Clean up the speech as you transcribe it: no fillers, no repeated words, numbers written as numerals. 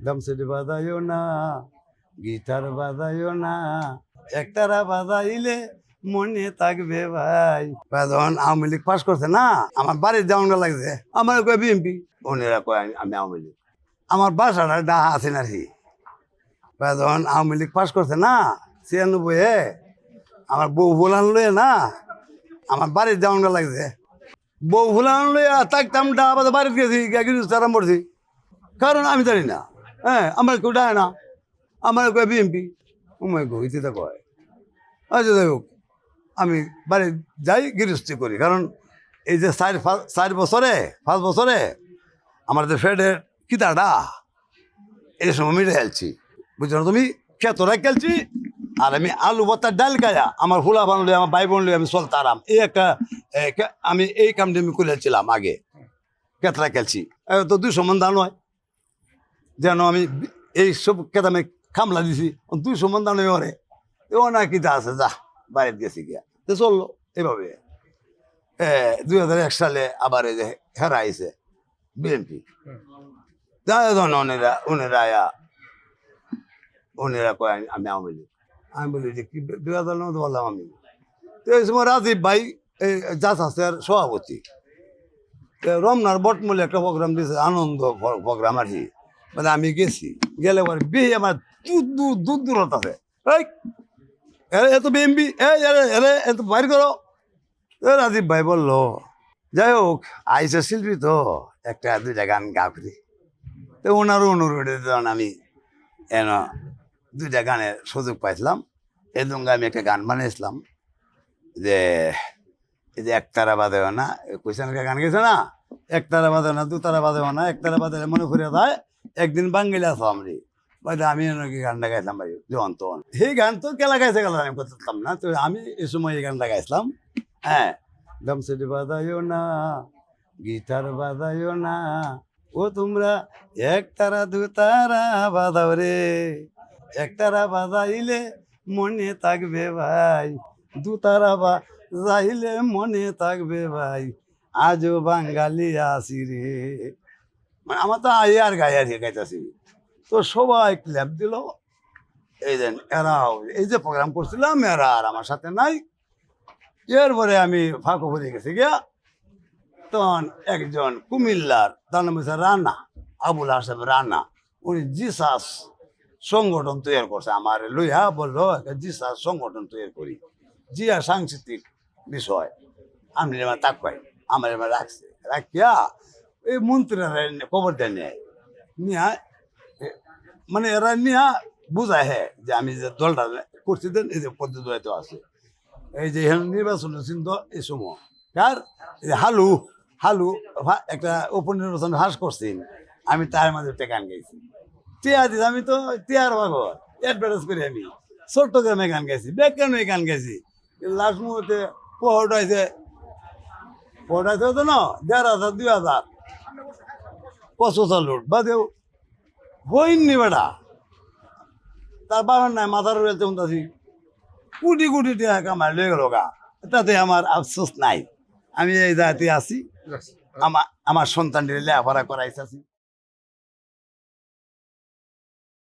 ড্রামসেট বাজাইও না, গিটার বাজাইও না, একতারা বাজাইলে মনে থাকবে ভাই। যখন আওয়ামী লীগ পাস করছে না, আমার বাড়ির যেমন লাগছে, আমার কয় বিএনপি, ওনারা কয় আমি আওয়ামী লীগ। আমার বাসাটা ডাহা আছে না কি, যখন আওয়ামী লীগ পাস করছে না 96-এ, আমার বউ ভুলান লয়ে না, আমার বাড়ির যেমন লাগছে, বউ ভুলান লইয়া থাকতাম ডাহা বাজে বাড়িতে গেছি, আরাম করছি, কারণ আমি জানি না, হ্যাঁ আমার কেউ ডায় না, আমার কয় বিএনপি, উমায় গইতে কয়। আচ্ছা যাই হোক, আমি বাড়ি যাই গৃহস্থী করি, কারণ এই যে 4 বছরে 5 বছরে আমার যে ফ্রেডের কিতাটা এই সময় মিলে খেলছি, বুঝছো তুমি, খেতরা খেলছি, আর আমি আলু ভর্তার ডাল গায়া আমার হুলা বানলে আমার ভাই বোন আমি চলতাম, এই একটা আমি এই কামটি আমি করেছিলাম আগে, কেতরা খেলছি। তো 200 মন দান হয়, যেন আমি এই সব কেতা আমি খামলা দিছি, 200 মন দান ওরে, ও না কিতা আছে, যা বাইরে গেছি গিয়া, তো চললো এভাবে। 2001 সালে আবার এই যে হেরা আইছে বিএনপি, উনিরা কয় আমি আওয়ামী লীগ। আমি বলি যে কি 2009 বললাম আমি, তো এই সময় রাজীব ভাই এই জাসাসের সভাপতি, রমনার বটমূলে একটা প্রোগ্রাম দিয়েছে, আনন্দ প্রোগ্রাম আর কি, মানে আমি গেছি, গেলে পরে বিয়ে আমার দূর দূরত আছে, এই এত বিএমপি এত বাইর করো। রাজীব ভাই বললো যাই হোক আইসা শিল্পী তো একটা 2টা গান গাবি, তো ওনারও অনুরোধে আমি এন 2টা গানের সুযোগ পাইছিলাম। এই সঙ্গে আমি একটা গান বানিয়েছিলাম যে এই যে একতারা বাজেও না, কুইশন গান গেছে না, একতারা বাজেও না, 2তারা বাজেও না, একতারা বাজে মনে করে যায় একদিন বাঙ্গিলে আসো আমি, আমি নাকি গানটা গাইছিলাম ভাই যখন তখন, সেই গান তো কেলা গাইছে গেল আমি করতাম না, তো আমি এই সময় এই গানটা গাইছিলাম। হ্যাঁ, ড্রামসেট বাজাইও না, গিটার বাজাইও না, ও তোমরা একতারা 2তারা বাজাও রে, একতারা বাজাইলে মনে থাকবে ভাই, 2তারা বাজাইলে মনে থাকবে ভাই, আজও বাঙালি আসি রে। মানে আমার তো আর গাইতেছি, তো সবাই ক্ল্যাপ দিল। এই যে এরাও এই যে প্রোগ্রাম করছিলাম, এরা আর আমার সাথে নাই। এরপরে আমি ফাঁকো পড়ে গেছি গিয়া, তখন একজন কুমিল্লার, তার নাম হচ্ছে রানা, আবুল হাসেম রানা, উনি জিসাস সংগঠন তৈরি করছে, আমার লইয়া বললো একটা জিসাস সংগঠন তৈরি করি, জিয়া সাংস্কৃতিক বিষয়, আমি তাক পাই আমার এবার রাখছে, রাখিয়া এই মন্ত্রীরা খবর দেয় নেয় নিয়া, মানে এরা নিয়া বুঝায় হ্যাঁ যে আমি যে দলটা করছি দেন এই যে পদ্ধতি আছে, এই যে নির্বাচন চিন্তা এই সময় কার হালু হালু একটা উপনির্বাচন হাস করছি, আমি তার মাঝে একটা গান গাইছি, টিয়া দিস, আমি তো টিয়ার ভাগর অ্যাডভার্টাইজ করি, আমি চট্টগ্রামে গান গাইছি, বেকানে গান গাইছি, লাস্ট মুহূর্তে পড়াইছে হতো না 1500 2000 65 বা দেও হইনি বেটা, তার বাবার নাই মাথার রয়েছে কোটি কোটি টাকা কামাই লয়ে গেল গা, তাতে আমার আফসোস নাই, আমি এই জাতি আছি, আমার সন্তানটি লেখাপড়া করাইছি।